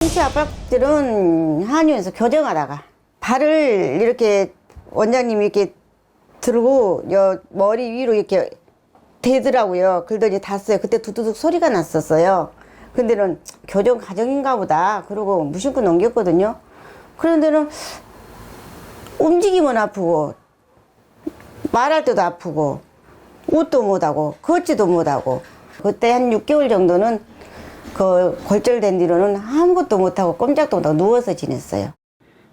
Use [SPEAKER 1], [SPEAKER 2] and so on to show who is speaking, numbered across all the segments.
[SPEAKER 1] 신체 압박들은 한의원에서 교정하다가 발을 이렇게 원장님이 이렇게 들고 머리 위로 이렇게 대더라고요. 그러더니 닿았어요. 그때 두두둑 소리가 났었어요. 근데는 교정 과정인가 보다. 그러고 무심코 넘겼거든요. 그런데는 움직이면 아프고 말할 때도 아프고 웃도 못하고 걷지도 못하고 그때 한 6개월 정도는 그 골절된 뒤로는 아무것도 못하고 꼼짝도 못하고 누워서 지냈어요.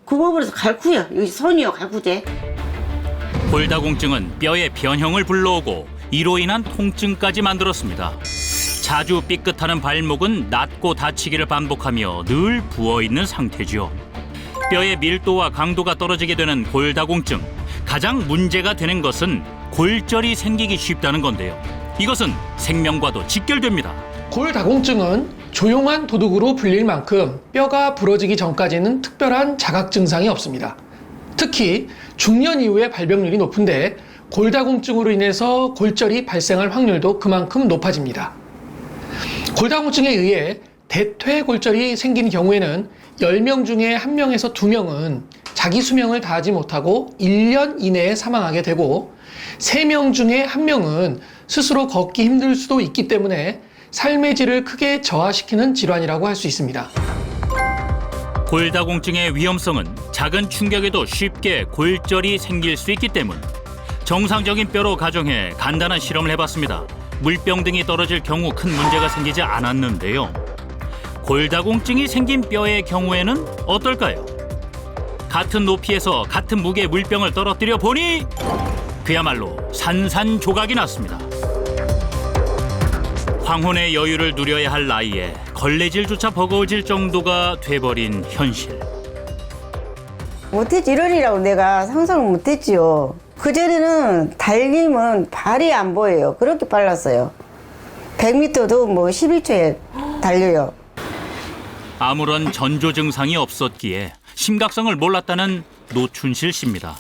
[SPEAKER 1] 굽어버려서 갈구요. 여기 손이요, 갈구제.
[SPEAKER 2] 골다공증은 뼈의 변형을 불러오고 이로 인한 통증까지 만들었습니다. 자주 삐끗하는 발목은 낫고 다치기를 반복하며 늘 부어있는 상태죠. 뼈의 밀도와 강도가 떨어지게 되는 골다공증. 가장 문제가 되는 것은 골절이 생기기 쉽다는 건데요. 이것은 생명과도 직결됩니다.
[SPEAKER 3] 골다공증은 조용한 도둑으로 불릴 만큼 뼈가 부러지기 전까지는 특별한 자각 증상이 없습니다. 특히 중년 이후에 발병률이 높은데 골다공증으로 인해서 골절이 발생할 확률도 그만큼 높아집니다. 골다공증에 의해 대퇴골절이 생긴 경우에는 10명 중에 1명에서 2명은 자기 수명을 다하지 못하고 1년 이내에 사망하게 되고 3명 중에 1명은 스스로 걷기 힘들 수도 있기 때문에 삶의 질을 크게 저하시키는 질환이라고 할 수 있습니다.
[SPEAKER 2] 골다공증의 위험성은 작은 충격에도 쉽게 골절이 생길 수 있기 때문 정상적인 뼈로 가정해 간단한 실험을 해봤습니다. 물병 등이 떨어질 경우 큰 문제가 생기지 않았는데요. 골다공증이 생긴 뼈의 경우에는 어떨까요? 같은 높이에서 같은 무게의 물병을 떨어뜨려 보니 그야말로 산산조각이 났습니다. 황혼의 여유를 누려야 할 나이에 걸레질조차 버거워질 정도가 돼버린 현실.
[SPEAKER 1] 못했지, 이러리라고 내가 상상을 못했지요. 그전에는 달리면 발이 안 보여요. 그렇게 빨랐어요. 100m도 뭐 11초에 달려요.
[SPEAKER 2] 아무런 전조 증상이 없었기에 심각성을 몰랐다는 노춘실 씨입니다.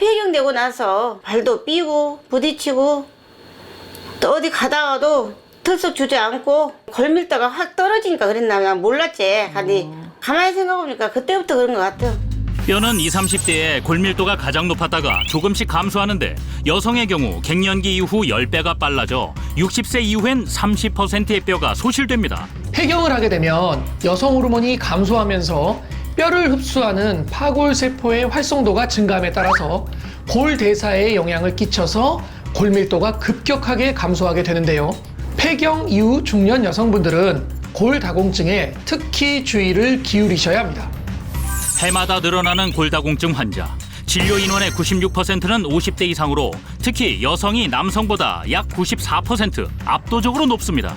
[SPEAKER 1] 폐경되고 나서 발도 삐고 부딪히고 또 어디 가다가도 털썩 주저앉고 골밀도가 확 떨어지니까 그랬나 난 몰랐지. 근데 가만히 생각해보니까 그때부터 그런 것 같아요.
[SPEAKER 2] 뼈는 20, 30대에 골밀도가 가장 높았다가 조금씩 감소하는데 여성의 경우 갱년기 이후 10배가 빨라져 60세 이후엔 30%의 뼈가 소실됩니다.
[SPEAKER 3] 폐경을 하게 되면 여성 호르몬이 감소하면서 뼈를 흡수하는 파골세포의 활성도가 증가함에 따라서 골 대사에 영향을 끼쳐서 골밀도가 급격하게 감소하게 되는데요. 폐경 이후 중년 여성분들은 골다공증에 특히 주의를 기울이셔야 합니다.
[SPEAKER 2] 해마다 늘어나는 골다공증 환자. 진료 인원의 96%는 50대 이상으로 특히 여성이 남성보다 약 94% 압도적으로 높습니다.